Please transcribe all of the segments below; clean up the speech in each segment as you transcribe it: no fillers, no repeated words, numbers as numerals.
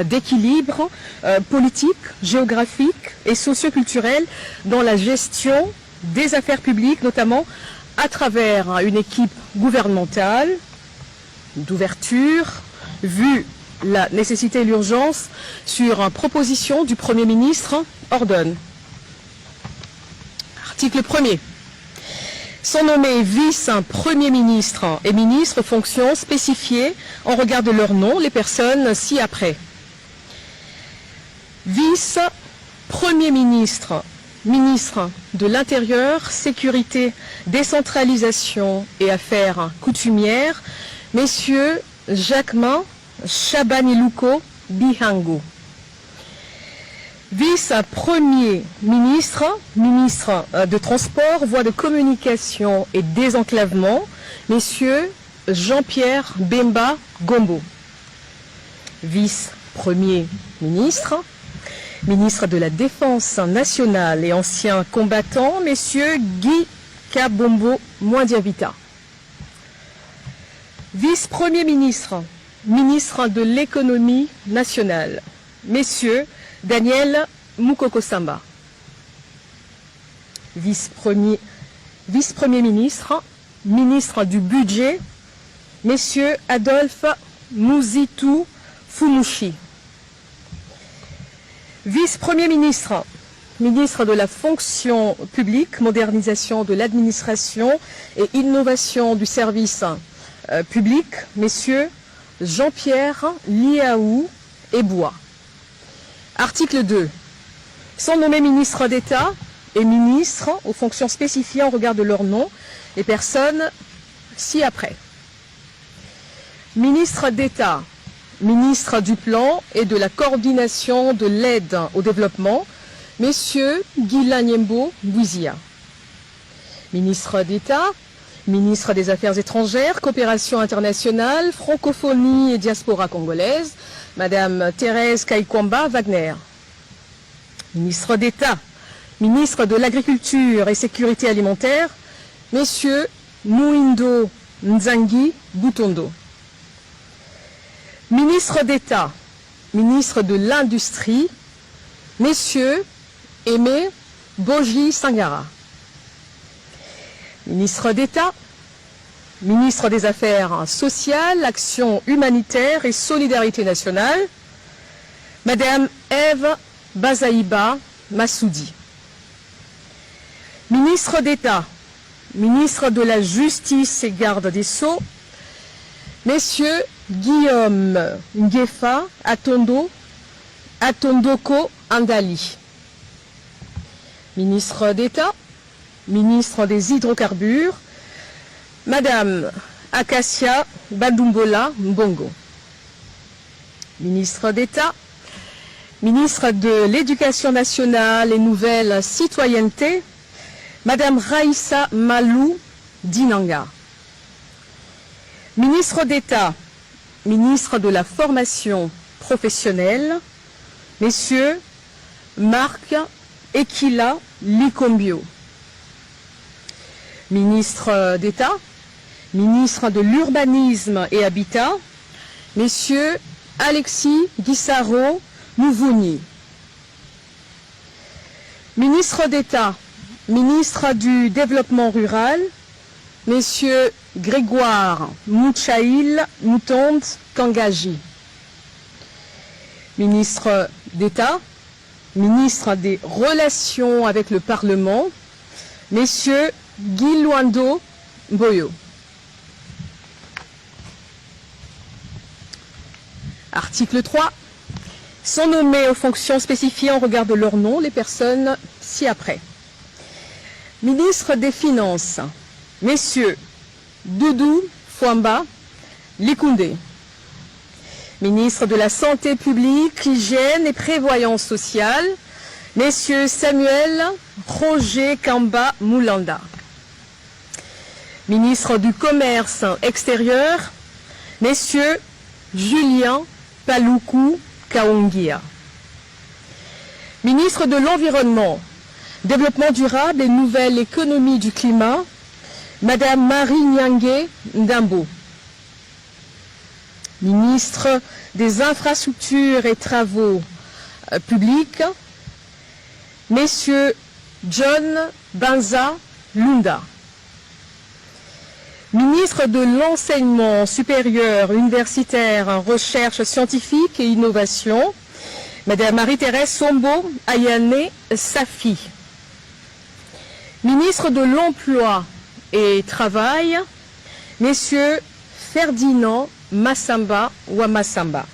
d'équilibre politique, géographique et socioculturel dans la gestion des affaires publiques, notamment à travers une équipe gouvernementale d'ouverture, vu la nécessité et l'urgence sur une proposition du Premier ministre ordonne. Article 1er. Sont nommés vice-premier ministre et ministre fonctions spécifiées en regard de leur nom les personnes ci-après. Vice-premier ministre, ministre de l'Intérieur, Sécurité, Décentralisation et Affaires coutumières, messieurs Jacquemin Chabanilouko Bihango. Vice-premier ministre, ministre de Transport, Voies de communication et désenclavement, messieurs Jean-Pierre Bemba Gombo. Vice-premier ministre, ministre de la Défense nationale et ancien combattant, messieurs Guy Kabombo Mwandiavita. Vice-premier ministre, ministre de l'économie nationale, messieurs Daniel Moukoko Samba. Vice-premier ministre, ministre du budget, messieurs Adolphe Mouzitou Fumushi. Vice-premier ministre, ministre de la fonction publique, modernisation de l'administration et innovation du service public, messieurs Jean-Pierre Liaou Ebois. Article 2. Sont nommés ministres d'État et ministres aux fonctions spécifiées en regard de leur nom les personnes ci-après. Ministre d'État, ministre du Plan et de la coordination de l'aide au développement, messieurs Guilain Nyembo Bouizia. Ministre d'État, ministre des Affaires étrangères, coopération internationale, francophonie et diaspora congolaise, Madame Thérèse Kaikwamba Wagner. Ministre d'État, ministre de l'Agriculture et Sécurité alimentaire, messieurs Mouindo Nzangi Boutondo. Ministre d'État, ministre de l'Industrie, messieurs Aimé Boji Sangara. Ministre d'État, ministre des Affaires sociales, Action humanitaire et solidarité nationale, Madame Ève Bazaïba Massoudi. Ministre d'État, ministre de la Justice et Garde des Sceaux, messieurs Guillaume Nguefa Atondoko Andali. Ministre d'État, ministre des Hydrocarbures, Madame Acacia Badumbola Mbongo. Ministre d'État, ministre de l'Éducation nationale et nouvelle citoyenneté, Madame Raïssa Malou Dinanga. Ministre d'État, ministre de la formation professionnelle, messieurs Marc Ekila Likombio. Ministre d'État, ministre de l'Urbanisme et Habitat, messieurs Alexis Guissaro Mouvouni. Ministre d'État, ministre du Développement rural, messieurs Grégoire Mouchaïl Moutonde Kangaji. Ministre d'État, ministre des Relations avec le Parlement, messieurs Guy Luando Mboyo. Article 3. Sont nommés aux fonctions spécifiées en regard de leur nom les personnes ci-après. Ministre des Finances, messieurs Doudou Fouamba Likoundé. Ministre de la Santé publique, Hygiène et Prévoyance sociale, messieurs Samuel Roger Kamba Moulanda. Ministre du Commerce extérieur, messieurs Julien Paloukou Kaongia. Ministre de l'Environnement, Développement durable et nouvelle économie du climat, Madame Marie Nyangé Ndambo. Ministre des Infrastructures et Travaux publics, Messieurs John Banza Lunda. Ministre de l'Enseignement supérieur, universitaire, recherche scientifique et innovation, Madame Marie-Thérèse Sombo Ayane Safi. Ministre de l'Emploi et Travail, Messieurs Ferdinand Massamba Ouamassamba.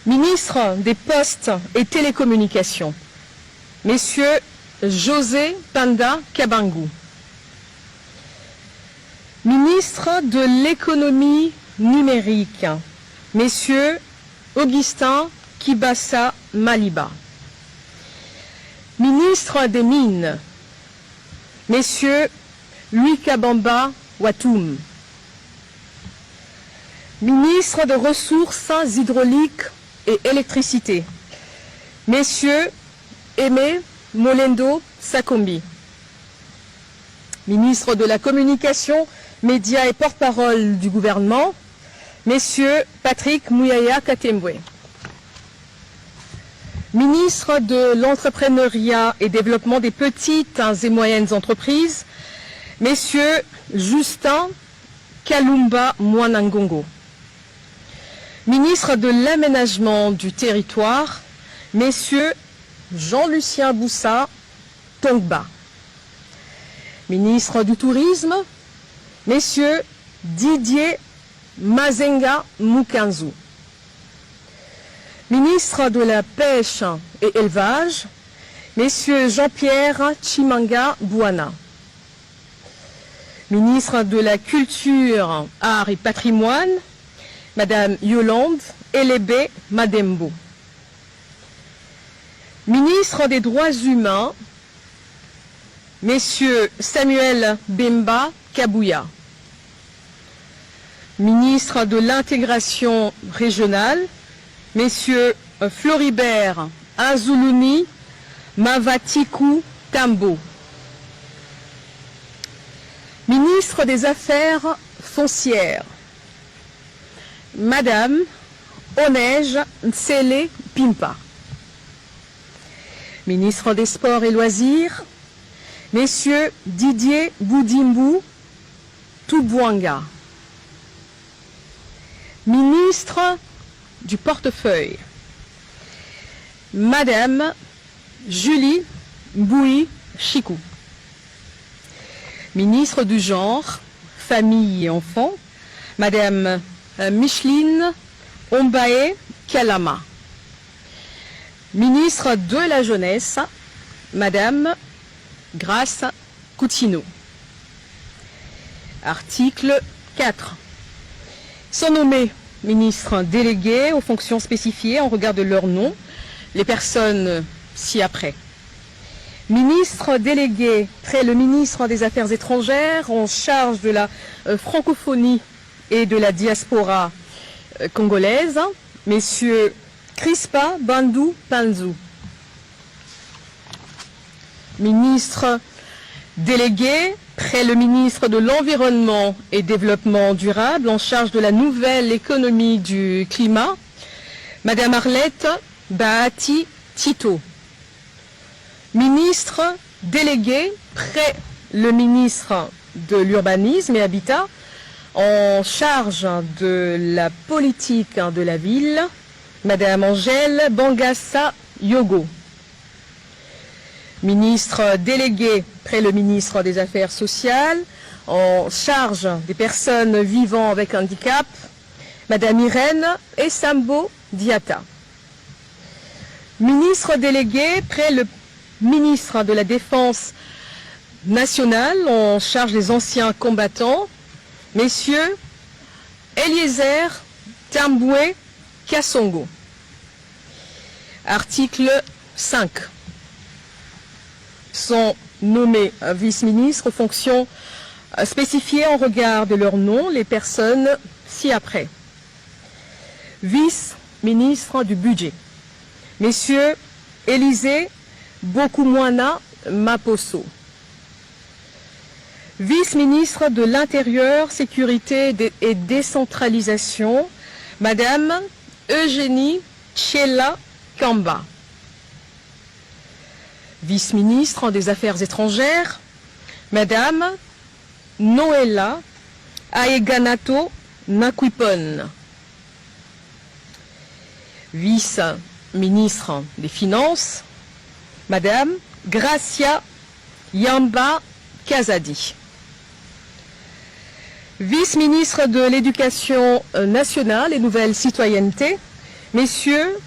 Ministre des Postes et Télécommunications, Messieurs José Panda Kabangou. Ministre de l'Économie numérique, Messieurs Augustin Kibassa Maliba. Ministre des Mines, Messieurs Louis Kabamba Watoum. Ministre des Ressources hydrauliques et électricité, Messieurs Aimé Molendo Sakombi. Ministre de la Communication, Médias et porte-parole du gouvernement, Messieurs Patrick Mouyaya Katembwe. Ministre de l'Entrepreneuriat et Développement des petites et moyennes entreprises, Messieurs Justin Kalumba Mwanangongo. Ministre de l'Aménagement du Territoire, Messieurs Jean-Lucien Boussa Tongba. Ministre du Tourisme, Messieurs Didier Mazenga Mukanzu. Ministre de la Pêche et Élevage, Messieurs Jean-Pierre Chimanga Bouana. Ministre de la Culture, Arts et Patrimoine, Madame Yolande Elébé Madembo. Ministre des Droits Humains, Messieurs Samuel Bemba Kabouya. Ministre de l'Intégration régionale, Messieurs Floribert Azuluni Mavatiku Tambo. Ministre des Affaires foncières, Madame Onej Nsele Pimpa. Ministre des Sports et Loisirs, Messieurs Didier Boudimbu Toubouanga. Ministre du Portefeuille, Madame Julie Boui Chikou. Ministre du Genre, Famille et Enfants, Madame Micheline Ombaé Kalama. Ministre de la Jeunesse, Madame Grace Coutinho. Article 4. Sont nommés ministres délégués aux fonctions spécifiées en regard de leur nom, les personnes ci-après. Ministre délégué près le ministre des Affaires étrangères en charge de la francophonie et de la diaspora congolaise, Messieurs Crispa Bandou Panzou. Ministre délégué près le ministre de l'Environnement et Développement durable en charge de la nouvelle économie du climat, Madame Arlette Bahati Tito. Ministre délégué près le ministre de l'Urbanisme et Habitat en charge de la politique de la ville, Madame Angèle Bangassa Yogo. Ministre délégué près le ministre des Affaires sociales en charge des personnes vivant avec handicap, Madame Irène Essambo Diata. Ministre délégué près le ministre de la Défense nationale en charge des anciens combattants, Messieurs Eliezer Tamboué Kassongo. Article 5. Sont nommés vice-ministres aux fonctions spécifiées en regard de leur nom, les personnes ci-après. Vice-ministre du Budget, Messieurs Élisée Bokoumouana Maposo. Vice-ministre de l'Intérieur, Sécurité et Décentralisation, Madame Eugénie Tchela Kamba. Vice-ministre des Affaires étrangères, Madame Noela Aeganato Nakwipon. Vice-ministre des Finances, Madame Gracia Yamba Kazadi. Vice-ministre de l'Éducation nationale et Nouvelle Citoyenneté, Messieurs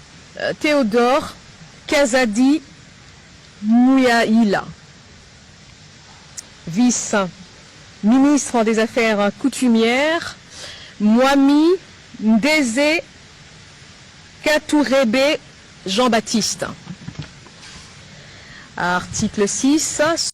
Théodore Kazadi Mouyaïla. Vice-ministre des Affaires coutumières, Mwami Ndeze Katourebe Jean-Baptiste. Article 6.